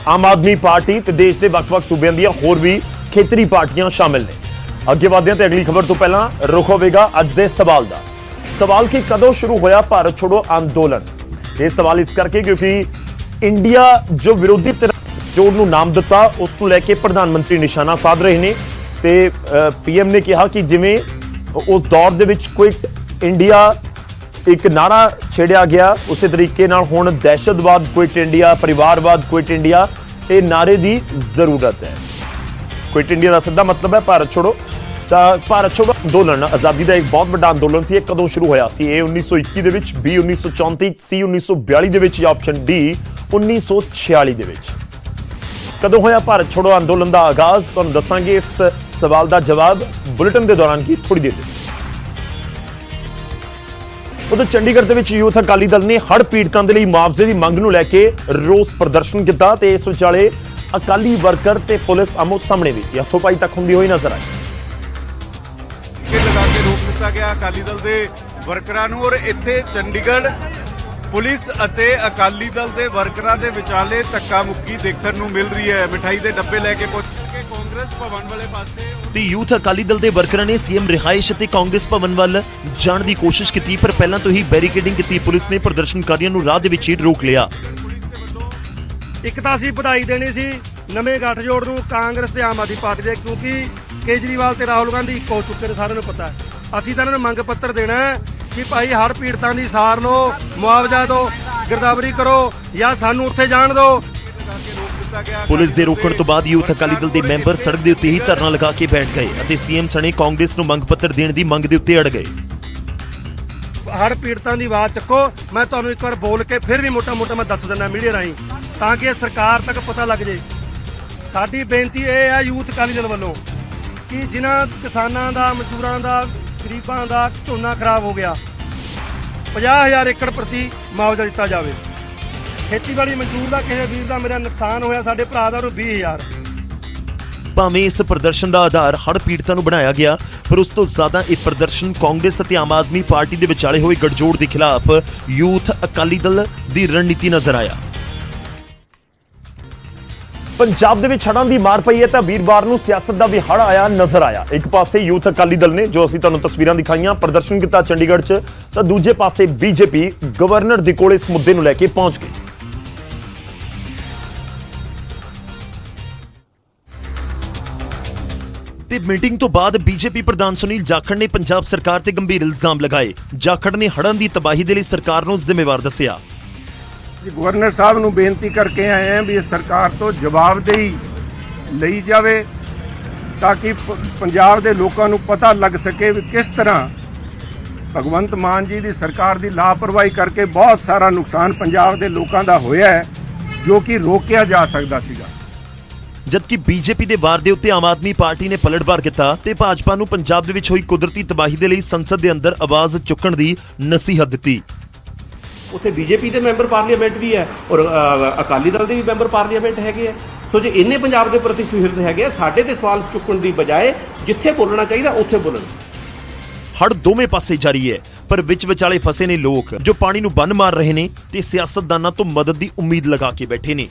ਆਮ ਆਦਮੀ ਪਾਰਟੀ ਤੇ ਦੇਸ਼ ਦੇ ਵੱਖ-ਵੱਖ ਸੂਬਿਆਂ ਦੀਆਂ ਹੋਰ ਵੀ ਖੇਤਰੀ ਪਾਰਟੀਆਂ ਸ਼ਾਮਿਲ ਨੇ। ਅੱਗੇ ਵਧਦੇ ਹਾਂ ਤੇ ਅਗਲੀ ਖਬਰ ਤੋਂ ਪਹਿਲਾਂ ਰੁਖ ਹੋਵੇਗਾ ਅੱਜ ਦੇ ਸਵਾਲ ਦਾ। ਸਵਾਲ ਕਿ ਕਦੋਂ ਸ਼ੁਰੂ ਹੋਇਆ ਭਾਰਤ ਛੋੜੋ ਅੰਦੋਲਨ? ਇਹ ਸਵਾਲ ਇਸ ਕਰਕੇ ਕਿਉਂਕਿ ਇੰਡੀਆ ਜੋ ਵਿਰੋਧੀ ਧਿਰ ਜੋੜ ਨੂੰ ਨਾਮ ਦਿੱਤਾ ਉਸ ਨੂੰ ਲੈ ਕੇ ਪ੍ਰਧਾਨ ਮੰਤਰੀ ਨਿਸ਼ਾਨਾ ਸਾਧ ਰਹੇ ਨੇ ਤੇ PM ਨੇ ਕਿਹਾ ਕਿ ਜਿਵੇਂ ਉਸ ਦੌਰ ਦੇ ਵਿੱਚ ਕੁਇਟ ਇੰਡੀਆ ਇੱਕ ਨਾਰਾ ਛੇੜਿਆ ਗਿਆ, ਉਸੇ ਤਰੀਕੇ ਨਾਲ ਹੁਣ ਦਹਿਸ਼ਤਵਾਦ ਕੁਇਟ ਇੰਡੀਆ, ਪਰਿਵਾਰਵਾਦ ਕੁਇਟ ਇੰਡੀਆ, ਇਹ ਨਾਰੇ ਦੀ ਜ਼ਰੂਰਤ ਹੈ। ਕੁਇਟ ਇੰਡੀਆ ਦਾ ਸਿੱਧਾ ਮਤਲਬ ਹੈ ਭਾਰਤ ਛੋੜੋ ਤਾਂ ਭਾਰਤ ਛੋੜੋ ਅੰਦੋਲਨ ਆਜ਼ਾਦੀ ਦਾ ਇੱਕ ਬਹੁਤ ਵੱਡਾ ਅੰਦੋਲਨ ਸੀ। ਇਹ ਕਦੋਂ ਸ਼ੁਰੂ ਹੋਇਆ ਸੀ? ਇਹ 1921 ਦੇ ਵਿੱਚ, B 1934, C 1942 ਦੇ ਵਿੱਚ ਜਾਂ ਆਪਸ਼ਨ D 1946 ਦੇ ਵਿੱਚ। ਕਦੋਂ ਹੋਇਆ ਭਾਰਤ ਛੋੜੋ ਅੰਦੋਲਨ ਦਾ ਆਗਾਜ਼? ਤੁਹਾਨੂੰ ਦੱਸਾਂਗੇ ਇਸ ਸਵਾਲ ਦਾ ਜਵਾਬ ਬੁਲੇਟਿਨ ਦੇ ਦੌਰਾਨ ਹੀ ਥੋੜੀ ਦੇਰ ਵਿੱਚ। ਉਧਰ ਚੰਡੀਗੜ੍ਹ ਦੇ ਵਿੱਚ ਯੂਥ ਅਕਾਲੀ ਦਲ ਨੇ ਹੜ੍ਹ ਪੀੜਤਾਂ ਦੇ ਲਈ ਮੁਆਵਜ਼ੇ ਦੀ ਮੰਗ ਨੂੰ ਲੈ ਕੇ ਰੋਸ ਪ੍ਰਦਰਸ਼ਨ ਕੀਤਾ ਤੇ ਇਸ ਵਿਚਾਲੇ ਅਕਾਲੀ ਵਰਕਰ ਤੇ ਪੁਲਿਸ ਆਮੋ ਸਾਹਮਣੇ ਵੀ ਸੀ। ਹੱਥੋਂ-ਪਾਈ ਤੱਕ ਹੁੰਦੀ ਹੋਈ ਨਜ਼ਰ ਆਈ। ਲਗਾ ਕੇ ਰੋਕ ਦਿੱਤਾ ਗਿਆ ਅਕਾਲੀ ਦਲ ਦੇ ਵਰਕਰਾਂ ਨੂੰ, ਔਰ ਇੱਥੇ ਚੰਡੀਗੜ੍ਹ ਪੁਲਿਸ ਅਤੇ ਅਕਾਲੀ ਦਲ ਦੇ ਵਰਕਰਾਂ ਦੇ ਵਿਚਾਲੇ ਧੱਕਾ ਮੁੱਕੀ ਦੇਖਣ ਨੂੰ ਮਿਲ ਰਹੀ ਹੈ। ਮਿਠਾਈ ਦੇ ਡੱਬੇ ਲੈ ਕੇ ਪਹੁੰਚ ਕੇ ਕਾਂਗਰਸ ਭਵਨ ਵਾਲੇ ਪਾਸੇ ਤੇ ਯੂਥ ਅਕਾਲੀ ਦਲ ਦੇ ਵਰਕਰਾਂ ਨੇ ਸੀਐਮ ਰਿਹਾਇਸ਼ ਅਤੇ ਕਾਂਗਰਸ ਭਵਨ ਵੱਲ ਜਾਣ ਦੀ ਕੋਸ਼ਿਸ਼ ਕੀਤੀ, ਪਰ ਪਹਿਲਾਂ ਤੋਂ ਹੀ ਬੈਰੀਕੇਡਿੰਗ ਕੀਤੀ। ਪੁਲਿਸ ਨੇ ਪ੍ਰਦਰਸ਼ਨਕਾਰੀਆਂ ਨੂੰ ਰਾਹ ਦੇ ਵਿੱਚ ਹੀ ਰੋਕ ਲਿਆ। ਇੱਕ ਤਾਂ ਅਸੀਂ ਵਧਾਈ ਦੇਣੀ ਸੀ ਨਵੇਂ ਗੱਠਜੋੜ ਨੂੰ, ਕਾਂਗਰਸ ਤੇ ਆਮ ਆਦਮੀ ਪਾਰਟੀ ਦੇ, ਕਿਉਂਕਿ ਕੇਜਰੀਵਾਲ ਤੇ ਰਾਹੁਲ ਗਾਂਧੀ ਇੱਕ ਹੋ ਚੁੱਕੇ ਨੇ, ਸਾਰਿਆਂ ਨੂੰ ਪਤਾ। ਅਸੀਂ ਤਾਂ ਇਹਨਾਂ ਨੂੰ ਮੰਗ ਪੱਤਰ ਦੇਣਾ ਕਿ ਭਾਈ ਹੜ੍ਹ ਪੀੜਤਾਂ ਦੀ ਸਾਰ ਲਓ, ਮੁਆਵਜ਼ਾ ਦਿਓ, ਗਿਰਦਾਵਰੀ ਕਰੋ ਜਾਂ ਸਾਨੂੰ ਉੱਥੇ ਜਾਣ ਦਿਓ। ਪੁਲਿਸ ਦੇ ਰੋਕਣ ਤੋਂ ਬਾਅਦ ਯੂਥ ਅਕਾਲੀ ਦਲ ਦੇ ਮੈਂਬਰ ਸੜਕ ਦੇ ਉੱਤੇ ਹੀ ਧਰਨਾ ਲਗਾ ਕੇ ਬੈਠ ਗਏ ਅਤੇ ਸੀਐਮ ਸਣੇ ਕਾਂਗਰਸ ਨੂੰ ਮੰਗ ਪੱਤਰ ਦੇਣ ਦੀ ਮੰਗ ਦੇ ਉੱਤੇ ਅੜ ਗਏ। ਹੜ੍ਹ ਪੀੜਤਾਂ ਦੀ ਆਵਾਜ਼ ਚੱਕੋ। ਮੈਂ ਤੁਹਾਨੂੰ ਇੱਕ ਵਾਰ ਬੋਲ ਕੇ ਫਿਰ ਵੀ ਮੋਟਾ-ਮੋਟਾ ਮੈਂ ਦੱਸ ਦਿੰਦਾ ਮੀਡੀਆ ਰਾਹੀਂ, ਤਾਂ ਕਿ ਸਰਕਾਰ ਤੱਕ ਪਤਾ ਲੱਗ ਜੇ। ਸਾਡੀ ਬੇਨਤੀ ਇਹ ਹੈ ਯੂਥ ਅਕਾਲੀ ਦਲ ਵੱਲੋਂ ਕਿ ਜਿਨ੍ਹਾਂ ਕਿਸਾਨਾਂ ਦਾ, ਮਜ਼ਦੂਰਾਂ ਦਾ, ਗਰੀਬਾਂ ਦਾ ਝੋਨਾ ਖਰਾਬ ਹੋ ਗਿਆ, 50,000 ਏਕੜ ਪ੍ਰਤੀ ਮੁਆਵਜ਼ਾ ਦਿੱਤਾ ਜਾਵੇ। ਖੇਤੀਬਾੜੀ ਮਜ਼ਦੂਰ ਦਾ, ਕਿਸੇ ਵੀਰ ਦਾ ਮੇਰਾ ਨੁਕਸਾਨ ਹੋਇਆ, ਸਾਡੇ ਭਰਾ ਦਾ, ਉਹਨੂੰ 20,000। ਭਾਵੇਂ ਇਸ ਪ੍ਰਦਰਸ਼ਨ ਦਾ ਆਧਾਰ ਹੜ੍ਹ ਪੀੜਤਾਂ ਨੂੰ ਬਣਾਇਆ ਗਿਆ, ਪਰ ਉਸ ਤੋਂ ਜ਼ਿਆਦਾ ਇਹ ਪ੍ਰਦਰਸ਼ਨ ਕਾਂਗਰਸ ਅਤੇ ਆਮ ਆਦਮੀ ਪਾਰਟੀ ਦੇ ਵਿਚਾਲੇ ਹੋਏ ਗੱਠਜੋੜ ਦੇ ਖਿਲਾਫ ਯੂਥ ਅਕਾਲੀ ਦਲ ਦੀ ਰਣਨੀਤੀ ਨਜ਼ਰ ਆਇਆ। ਪੰਜਾਬ ਦੇ ਵਿੱਚ ਹੜ੍ਹਾਂ ਦੀ ਮਾਰ ਪਈ ਹੈ ਤਾਂ ਵੀਰਵਾਰ ਨੂੰ ਸਿਆਸਤ ਦਾ ਵੀ ਹੜ੍ਹ ਆਇਆ ਨਜ਼ਰ ਆਇਆ। ਇੱਕ ਪਾਸੇ ਯੂਥ ਅਕਾਲੀ ਦਲ ਨੇ, ਜੋ ਅਸੀਂ ਤੁਹਾਨੂੰ ਤਸਵੀਰਾਂ ਦਿਖਾਈਆਂ, ਪ੍ਰਦਰਸ਼ਨ ਕੀਤਾ ਚੰਡੀਗੜ੍ਹ 'ਚ, ਤਾਂ ਦੂਜੇ ਪਾਸੇ ਬੀਜੇਪੀ ਗਵਰਨਰ ਦੇ ਕੋਲ ਇਸ ਮੁੱਦੇ ਨੂੰ ਲੈ ਕੇ ਪਹੁੰਚ ਗਈ। ਤੇ ਮੀਟਿੰਗ ਤੋਂ ਬਾਅਦ ਬੀਜੇਪੀ ਪ੍ਰਧਾਨ ਸੁਨੀਲ ਜਾਖੜ ਨੇ ਪੰਜਾਬ ਸਰਕਾਰ ਤੇ ਗੰਭੀਰ ਇਲਜ਼ਾਮ ਲਗਾਏ। ਜਾਖੜ ਨੇ ਹੜ੍ਹਾਂ ਦੀ ਤਬਾਹੀ ਦੇ ਲਈ ਸਰਕਾਰ ਨੂੰ ਜ਼ਿੰਮੇਵਾਰ ਦੱਸਿਆ। ਗਵਰਨਰ ਸਾਹਿਬ ਨੂੰ ਬੇਨਤੀ ਕਰਕੇ ਆਏ ਹਾਂ ਵੀ ਸਰਕਾਰ ਤੋਂ ਜਵਾਬਦੇਹੀ ਲਈ ਜਾਵੇ ਤਾਂ ਕਿ ਪੰਜਾਬ ਦੇ ਲੋਕਾਂ ਨੂੰ ਪਤਾ ਲੱਗ ਸਕੇ ਵੀ ਕਿਸ ਤਰ੍ਹਾਂ ਭਗਵੰਤ ਮਾਨ ਜੀ ਦੀ ਸਰਕਾਰ ਦੀ ਲਾਪਰਵਾਹੀ ਕਰਕੇ ਬਹੁਤ ਸਾਰਾ ਨੁਕਸਾਨ ਪੰਜਾਬ ਦੇ ਲੋਕਾਂ ਦਾ ਹੋਇਆ ਹੈ, ਜੋ ਕਿ ਰੋਕਿਆ ਜਾ ਸਕਦਾ ਸੀਗਾ। ਜਦਕਿ ਬੀਜੇਪੀ ਦੇ ਵਾਰ ਦੇ ਉੱਤੇ ਆਮ ਆਦਮੀ ਪਾਰਟੀ ਨੇ ਪਲਟਵਾਰ ਕੀਤਾ ਤੇ ਭਾਜਪਾ ਨੂੰ ਪੰਜਾਬ ਦੇ ਵਿੱਚ ਹੋਈ ਕੁਦਰਤੀ ਤਬਾਹੀ ਦੇ ਲਈ ਸੰਸਦ ਦੇ ਅੰਦਰ ਆਵਾਜ਼ ਚੁੱਕਣ ਦੀ ਨਸੀਹਤ ਦਿੱਤੀ। ਉੱਥੇ ਬੀਜੇਪੀ ਦੇ ਮੈਂਬਰ ਪਾਰਲੀਮੈਂਟ ਵੀ ਹੈ ਔਰ ਅਕਾਲੀ ਦਲ ਦੇ ਵੀ ਮੈਂਬਰ ਪਾਰਲੀਮੈਂਟ ਹੈਗੇ ਆ। ਸੋ ਜੇ ਇੰਨੇ ਪੰਜਾਬ ਦੇ ਪ੍ਰਤੀ ਸੁਹਿਰਦ ਹੈਗੇ ਆ, ਸਾਡੇ ਤੇ ਸਵਾਲ ਚੁੱਕਣ ਦੀ ਬਜਾਏ ਜਿੱਥੇ ਬੋਲਣਾ ਚਾਹੀਦਾ ਉੱਥੇ ਬੋਲਣ। ਹੜ੍ਹ ਦੋਵੇਂ ਪਾਸੇ ਜਾਰੀ ਹੈ, ਪਰ ਵਿੱਚ ਵਿਚਾਲੇ ਫਸੇ ਨੇ ਲੋਕ ਜੋ ਪਾਣੀ ਨੂੰ ਬੰਨ ਮਾਰ ਰਹੇ ਨੇ ਤੇ ਸਿਆਸਤਦਾਨਾਂ ਤੋਂ ਮਦਦ ਦੀ ਉਮੀਦ ਲਗਾ ਕੇ ਬੈਠੇ ਨੇ।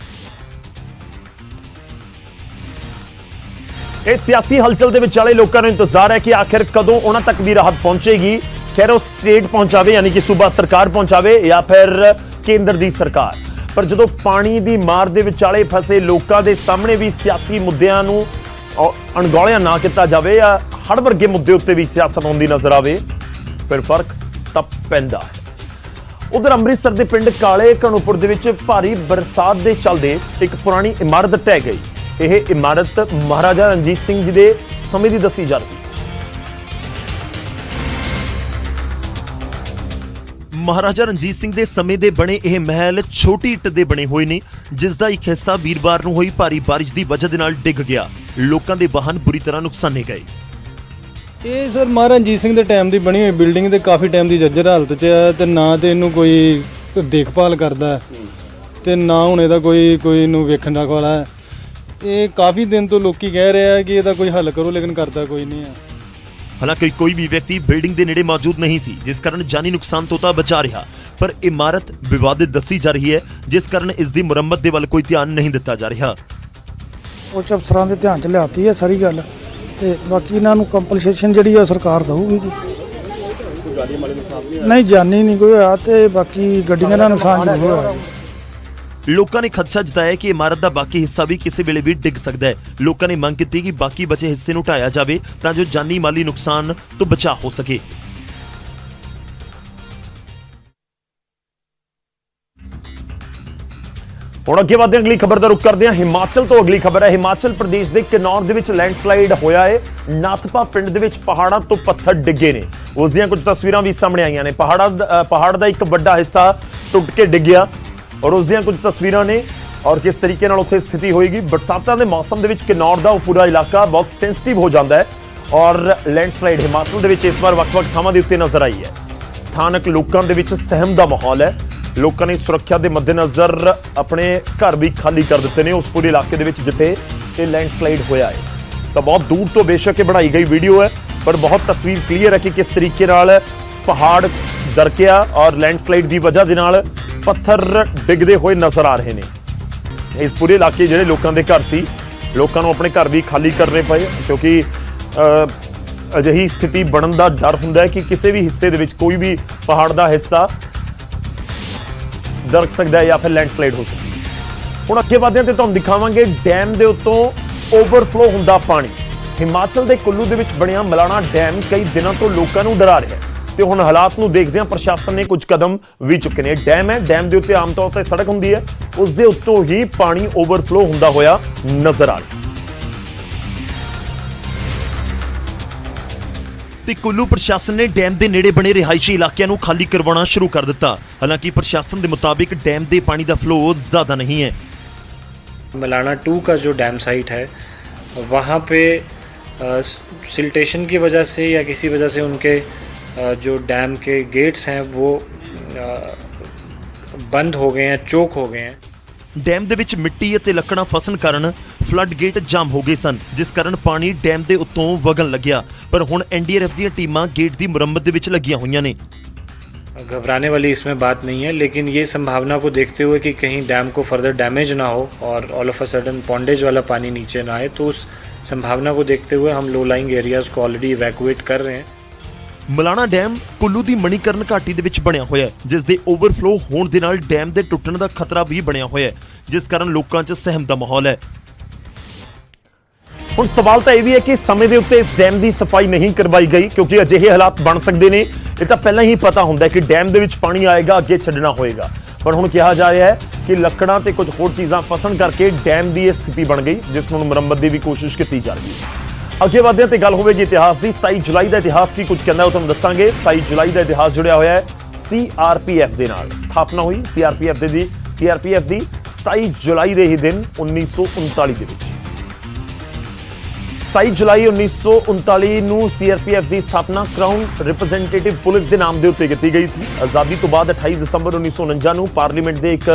ਇਸ ਸਿਆਸੀ ਹਲਚਲ ਦੇ ਵਿਚਾਲੇ ਲੋਕਾਂ ਨੂੰ ਇੰਤਜ਼ਾਰ ਹੈ ਕਿ ਆਖਿਰ ਕਦੋਂ ਉਹਨਾਂ ਤੱਕ ਵੀ ਰਾਹਤ ਪਹੁੰਚੇਗੀ। ਖੈਰ ਉਹ ਸਟੇਟ ਪਹੁੰਚਾਵੇ, ਯਾਨੀ ਕਿ ਸੂਬਾ ਸਰਕਾਰ ਪਹੁੰਚਾਵੇ ਜਾਂ ਫਿਰ ਕੇਂਦਰ ਦੀ ਸਰਕਾਰ। ਪਰ ਜਦੋਂ ਪਾਣੀ ਦੀ ਮਾਰ ਦੇ ਵਿਚਾਲੇ ਫਸੇ ਲੋਕਾਂ ਦੇ ਸਾਹਮਣੇ ਵੀ ਸਿਆਸੀ ਮੁੱਦਿਆਂ ਨੂੰ ਅਣਗੌਲਿਆ ਨਾ ਕੀਤਾ ਜਾਵੇ ਜਾਂ ਹੜ੍ਹ ਵਰਗੇ ਮੁੱਦੇ ਉੱਤੇ ਵੀ ਸਿਆਸਤ ਆਉਂਦੀ ਨਜ਼ਰ ਆਵੇ, ਫਿਰ ਫਰਕ ਤਾਂ ਪੈਂਦਾ ਹੈ। ਉਧਰ ਅੰਮ੍ਰਿਤਸਰ ਦੇ ਪਿੰਡ ਕਾਲੇ ਘਣੂਪੁਰ ਦੇ ਵਿੱਚ ਭਾਰੀ ਬਰਸਾਤ ਦੇ ਚੱਲਦੇ ਇੱਕ ਪੁਰਾਣੀ ਇਮਾਰਤ ਢਹਿ ਗਈ। ਇਹ ਇਮਾਰਤ ਮਹਾਰਾਜਾ ਰਣਜੀਤ ਸਿੰਘ ਜੀ ਦੇ ਸਮੇਂ ਦੀ ਦੱਸੀ ਜਾ ਰਹੀ ਹੈ। ਮਹਾਰਾਜਾ ਰਣਜੀਤ ਸਿੰਘ ਦੇ ਸਮੇਂ ਦੇ ਬਣੇ ਇਹ ਮਹਿਲ ਛੋਟੀ ਇੱਟ ਦੇ ਬਣੇ ਹੋਏ ਨੇ, ਜਿਸ ਦਾ ਇੱਕ ਹਿੱਸਾ ਵੀਰਵਾਰ ਨੂੰ ਹੋਈ ਭਾਰੀ ਬਾਰਿਸ਼ ਦੀ ਵਜ੍ਹਾ ਦੇ ਨਾਲ ਡਿੱਗ ਗਿਆ। ਲੋਕਾਂ ਦੇ ਵਾਹਨ ਬੁਰੀ ਤਰ੍ਹਾਂ ਨੁਕਸਾਨੇ ਗਏ। ਇਹ ਸਰ ਮਹਾਰਾਜਾ ਰਣਜੀਤ ਸਿੰਘ ਦੇ ਟਾਈਮ ਦੀ ਬਣੀ ਹੋਈ ਬਿਲਡਿੰਗ ਤੇ ਕਾਫੀ ਟਾਈਮ ਦੀ ਜੱਜਰ ਹਾਲਤ 'ਚ ਹੈ ਤੇ ਨਾ ਤੇ ਇਹਨੂੰ ਕੋਈ ਦੇਖਭਾਲ ਕਰਦਾ ਤੇ ਨਾ ਹੁਣ ਇਹਦਾ ਕੋਈ ਇਹਨੂੰ ਵੇਖਣ ਦਾ ਵਾਲਾ ਹੈ। ਇਹ ਕਾਫੀ ਦਿਨ ਤੋਂ ਲੋਕੀ ਕਹਿ ਰਹੇ ਆ ਕਿ ਇਹਦਾ ਕੋਈ ਹੱਲ ਕਰੋ, ਲੇਕਿਨ ਕਰਦਾ ਕੋਈ ਨਹੀਂ ਹੈ। ਹਾਲਾਂਕਿ ਕੋਈ ਵੀ ਵਿਅਕਤੀ ਬਿਲਡਿੰਗ ਦੇ ਨੇੜੇ ਮੌਜੂਦ ਨਹੀਂ ਸੀ, ਜਿਸ ਕਾਰਨ ਜਾਨੀ ਨੁਕਸਾਨ ਤੋਂ ਤਾਂ ਬਚਾ ਰਿਹਾ, ਪਰ ਇਮਾਰਤ ਵਿਵਾਦਿਤ ਦੱਸੀ ਜਾ ਰਹੀ ਹੈ, ਜਿਸ ਕਾਰਨ ਇਸ ਦੀ ਮੁਰੰਮਤ ਦੇ ਵੱਲ ਕੋਈ ਧਿਆਨ ਨਹੀਂ ਦਿੱਤਾ ਜਾ ਰਿਹਾ। ਉੱਚ ਅਫਸਰਾਂ ਦੇ ਧਿਆਨ 'ਚ ਲਿਆਤੀ ਹੈ ਸਾਰੀ ਗੱਲ, ਤੇ ਬਾਕੀ ਇਹਨਾਂ ਨੂੰ ਕੰਪਨਸੇਸ਼ਨ ਜਿਹੜੀ ਆ ਸਰਕਾਰ ਦਊਗੀ ਜੀ। ਨਹੀਂ ਜਾਨੀ ਨਹੀਂ ਕੋਈ ਹੋਇਆ ਤੇ ਬਾਕੀ ਗੱਡੀਆਂ ਦਾ ਨੁਕਸਾਨ ਜ਼ਰੂਰ ਹੋਇਆ। ਲੋਕਾਂ ਨੇ ਖਦਸ਼ਾ ਜਤਾਇਆ ਕਿ ਇਮਾਰਤ ਦਾ ਬਾਕੀ ਹਿੱਸਾ ਵੀ ਕਿਸੇ ਵੇਲੇ ਵੀ ਡਿੱਗ ਸਕਦਾ ਹੈ। ਲੋਕਾਂ ਨੇ ਮੰਗ ਕੀਤੀ ਕਿ ਬਾਕੀ ਬਚੇ ਹਿੱਸੇ ਨੂੰ ਢਾਇਆ ਜਾਵੇ ਤਾਂ ਜੋ ਜਾਨੀ ਮਾਲੀ ਨੁਕਸਾਨ ਤੋਂ ਬਚਾਅ ਹੋ ਸਕੇ। ਹੁਣ ਅੱਗੇ ਵਧਦੇ ਹਾਂ, ਅਗਲੀ ਖਬਰ ਦਾ ਰੁਖ ਕਰਦੇ ਹਾਂ। ਹਿਮਾਚਲ ਤੋਂ ਅਗਲੀ ਖਬਰ ਹੈ। ਹਿਮਾਚਲ ਪ੍ਰਦੇਸ਼ ਦੇ ਕਿਨੌਰ ਦੇ ਵਿੱਚ ਲੈਂਡਸਲਾਈਡ ਹੋਇਆ ਹੈ। ਨਾਥਪਾ ਪਿੰਡ ਦੇ ਵਿੱਚ ਪਹਾੜਾਂ ਤੋਂ ਪੱਥਰ ਡਿੱਗੇ ਨੇ। ਉਸ ਦੀਆਂ ਕੁਝ ਤਸਵੀਰਾਂ ਵੀ ਸਾਹਮਣੇ ਆਈਆਂ ਨੇ। ਪਹਾੜ ਦਾ ਇੱਕ ਵੱਡਾ ਹਿੱਸਾ ਟੁੱਟ ਕੇ ਡਿੱਗਿਆ ਔਰ ਉਸ ਦੀਆਂ ਕੁਝ ਤਸਵੀਰਾਂ ਨੇ ਔਰ ਕਿਸ ਤਰੀਕੇ ਨਾਲ ਉੱਥੇ ਸਥਿਤੀ ਹੋਏਗੀ। ਬਰਸਾਤਾਂ ਦੇ ਮੌਸਮ ਦੇ ਵਿੱਚ ਕਿਨੌਰ ਦਾ ਉਹ ਪੂਰਾ ਇਲਾਕਾ ਬਹੁਤ ਸੈਂਸਿਟਿਵ ਹੋ ਜਾਂਦਾ ਹੈ ਔਰ ਲੈਂਡਸਲਾਈਡ ਹਿਮਾਚਲ ਦੇ ਵਿੱਚ ਇਸ ਵਾਰ ਵੱਖ-ਵੱਖ ਥਾਵਾਂ ਦੇ ਉੱਤੇ ਨਜ਼ਰ ਆਈ ਹੈ। ਸਥਾਨਕ ਲੋਕਾਂ ਦੇ ਵਿੱਚ ਸਹਿਮ ਦਾ ਮਾਹੌਲ ਹੈ। ਲੋਕਾਂ ਨੇ ਸੁਰੱਖਿਆ ਦੇ ਮੱਦੇਨਜ਼ਰ ਆਪਣੇ ਘਰ ਵੀ ਖਾਲੀ ਕਰ ਦਿੱਤੇ ਨੇ ਉਸ ਪੂਰੇ ਇਲਾਕੇ ਦੇ ਵਿੱਚ ਜਿੱਥੇ ਇਹ ਲੈਂਡਸਲਾਈਡ ਹੋਇਆ ਹੈ। ਤਾਂ ਬਹੁਤ ਦੂਰ ਤੋਂ ਬੇਸ਼ੱਕ ਇਹ ਬਣਾਈ ਗਈ ਵੀਡੀਓ ਹੈ ਪਰ ਬਹੁਤ ਤਸਵੀਰ ਕਲੀਅਰ ਹੈ ਕਿ ਕਿਸ ਤਰੀਕੇ ਨਾਲ ਪਹਾੜ ਦਰਕਿਆ ਔਰ ਲੈਂਡਸਲਾਈਡ ਦੀ ਵਜ੍ਹਾ ਦੇ ਨਾਲ ਪੱਥਰ ਡਿੱਗਦੇ ਹੋਏ ਨਜ਼ਰ ਆ ਰਹੇ ਨੇ। ਇਸ ਪੂਰੇ ਇਲਾਕੇ ਜਿਹੜੇ ਲੋਕਾਂ ਦੇ ਘਰ ਸੀ, ਲੋਕਾਂ ਨੂੰ ਆਪਣੇ ਘਰ ਵੀ ਖਾਲੀ ਕਰਨੇ ਪਏ ਕਿਉਂਕਿ ਅਜਿਹੀ ਸਥਿਤੀ ਬਣਨ ਦਾ ਡਰ ਹੁੰਦਾ ਹੈ ਕਿ ਕਿਸੇ ਵੀ ਹਿੱਸੇ ਦੇ ਵਿੱਚ ਕੋਈ ਵੀ ਪਹਾੜ ਦਾ ਹਿੱਸਾ ਦਰਕ ਸਕਦਾ ਹੈ ਜਾਂ ਫਿਰ ਲੈਂਡਸਲਾਈਡ ਹੋ ਸਕਦੀ ਹੈ। ਹੁਣ ਅੱਗੇ ਵਧਦੇ ਹਾਂ ਤੇ ਤੁਹਾਨੂੰ ਦਿਖਾਵਾਂਗੇ ਡੈਮ ਦੇ ਉੱਤੋਂ ਓਵਰਫਲੋ ਹੁੰਦਾ ਪਾਣੀ। ਹਿਮਾਚਲ ਦੇ ਕੁੱਲੂ ਦੇ ਵਿੱਚ ਬਣਿਆ ਮਲਾਣਾ ਡੈਮ ਕਈ ਦਿਨਾਂ ਤੋਂ ਲੋਕਾਂ ਨੂੰ ਡਰਾ ਰਿਹਾ ਹੈ ਤੇ ਹੁਣ ਹਾਲਾਤ ਨੂੰ ਦੇਖਦਿਆਂ ਪ੍ਰਸ਼ਾਸਨ ਨੇ ਕੁਝ ਕਦਮ ਵੀ ਚੁੱਕੇ ਨੇ। ਡੈਮ ਹੈ, ਡੈਮ ਦੇ ਉੱਤੇ ਆਮ ਤੌਰ ਤੇ ਸੜਕ ਹੁੰਦੀ ਹੈ, ਉਸ ਦੇ ਉੱਤੋਂ ਹੀ ਪਾਣੀ ਓਵਰਫਲੋ ਹੁੰਦਾ ਹੋਇਆ ਨਜ਼ਰ ਆ ਰਿਹਾ। ਤੇ ਕੁੱਲੂ ਪ੍ਰਸ਼ਾਸਨ ਨੇ ਡੈਮ ਦੇ ਨੇੜੇ ਬਣੇ ਰਿਹਾਇਸ਼ੀ ਇਲਾਕਿਆਂ ਨੂੰ ਖਾਲੀ ਕਰਵਾਉਣਾ ਸ਼ੁਰੂ ਕਰ ਦਿੱਤਾ। ਹਾਲਾਂਕਿ ਪ੍ਰਸ਼ਾਸਨ ਦੇ ਮੁਤਾबिक ਡੈਮ ਦੇ ਪਾਣੀ ਦਾ ਫਲੋ ਜ਼ਿਆਦਾ नहीं है। मलाना 2 का जो डैम साइट है वहाँ पे सिल्टेशन की वजह से या किसी वजह से उनके जो डैम के गेट्स हैं वो बंद हो गए हैं, चोक हो गए हैं। ਡੈਮ ਦੇ ਵਿੱਚ ਮਿੱਟੀ ਅਤੇ ਲੱਕੜਾਂ ਫਸਣ ਕਾਰਨ ਫਲੱਡ ਗੇਟ ਜਾਮ ਹੋ ਗਏ ਸਨ ਜਿਸ ਕਾਰਨ ਪਾਣੀ ਡੈਮ ਦੇ ਉੱਤੋਂ ਵਗਣ ਲੱਗਿਆ। ਪਰ ਹੁਣ ਐਨਡੀਆਰਐਫ ਦੀਆਂ ਟੀਮਾਂ ਗੇਟ ਦੀ ਮੁਰੰਮਤ ਦੇ ਵਿੱਚ ਲੱਗੀਆਂ ਹੋਈਆਂ ਨੇ। घबराने वाली इसमें बात नहीं है, लेकिन ये संभावना को देखते हुए कि कहीं डैम को फर्दर डैमेज ना हो और ऑल ऑफ अ सडन पॉन्डेज वाला पानी नीचे ना आए, तो उस संभावना को देखते हुए हम लो लाइंग एरियाज़ को ऑलरेडी इवैक्यूएट कर रहे हैं। ਮਲਾਣਾ ਡੈਮ ਕੁੱਲੂ ਦੀ ਮਣੀਕਰਨ ਘਾਟੀ ਦੇ ਵਿੱਚ ਬਣਿਆ ਹੋਇਆ ਹੈ ਜਿਸ ਦੇ ਓਵਰਫਲੋ ਹੋਣ ਦੇ ਨਾਲ ਡੈਮ ਦੇ ਟੁੱਟਣ ਦਾ ਖਤਰਾ ਵੀ ਬਣਿਆ ਹੋਇਆ ਹੈ ਜਿਸ ਕਾਰਨ ਲੋਕਾਂ 'ਚ ਸਹਿਮ ਦਾ ਮਾਹੌਲ ਹੈ। ਹੁਣ ਸਵਾਲ ਤਾਂ ਇਹ ਵੀ ਹੈ ਕਿ ਸਮੇਂ ਦੇ ਉੱਤੇ ਇਸ ਡੈਮ ਦੀ ਸਫਾਈ ਨਹੀਂ ਕਰਵਾਈ ਗਈ ਕਿਉਂਕਿ ਅਜਿਹੇ ਹਾਲਾਤ ਬਣ ਸਕਦੇ ਨੇ। ਇਹ ਤਾਂ ਪਹਿਲਾਂ ਹੀ ਪਤਾ ਹੁੰਦਾ ਹੈ ਕਿ ਡੈਮ ਦੇ ਵਿੱਚ ਪਾਣੀ ਆਏਗਾ, ਅੱਗੇ ਛੱਡਣਾ ਹੋਏਗਾ। ਪਰ ਹੁਣ ਕਿਹਾ ਜਾ ਰਿਹਾ ਹੈ ਕਿ ਲੱਕੜਾਂ ਤੇ ਕੁਝ ਹੋਰ ਚੀਜ਼ਾਂ ਫਸਣ ਕਰਕੇ ਡੈਮ ਦੀ ਇਹ ਸਥਿਤੀ ਬਣ ਗਈ ਜਿਸ ਨੂੰ ਮੁਰੰਮਤ ਦੀ ਵੀ ਕੋਸ਼ਿਸ਼ ਕੀਤੀ ਜਾ ਰਹੀ ਹੈ। ਅੱਗੇ ਵਧਦੇ ਹਾਂ ਤੇ ਗੱਲ ਹੋਵੇਗੀ ਇਤਿਹਾਸ ਦੀ। 27 ਜੁਲਾਈ ਦਾ ਇਤਿਹਾਸ ਕੀ ਕੁਝ ਕਹਿੰਦਾ ਉਹ ਤੁਹਾਨੂੰ ਦੱਸਾਂਗੇ। 27 ਜੁਲਾਈ ਦਾ ਇਤਿਹਾਸ ਜੁੜਿਆ ਹੋਇਆ ਹੈ ਸੀਆਰਪੀਐਫ ਦੇ ਨਾਲ। ਸਥਾਪਨਾ ਹੋਈ ਸੀਆਰਪੀਐਫ ਦੀ 27 ਜੁਲਾਈ ਦੇ ਹੀ ਦਿਨ 1939 ਦੇ ਵਿੱਚ। 27 ਜੁਲਾਈ 1939 ਨੂੰ ਸੀਆਰਪੀਐਫ ਦੀ ਸਥਾਪਨਾ ਕਰਾਊਨ ਰਿਪਰੈਜ਼ੈਂਟੇਟਿਵ ਪੁਲਿਸ ਦੇ ਨਾਮ ਦੇ ਉੱਤੇ ਕੀਤੀ ਗਈ ਸੀ। ਆਜ਼ਾਦੀ ਤੋਂ ਬਾਅਦ 28 ਦਸੰਬਰ 1949 ਨੂੰ ਪਾਰਲੀਮੈਂਟ ਦੇ ਇੱਕ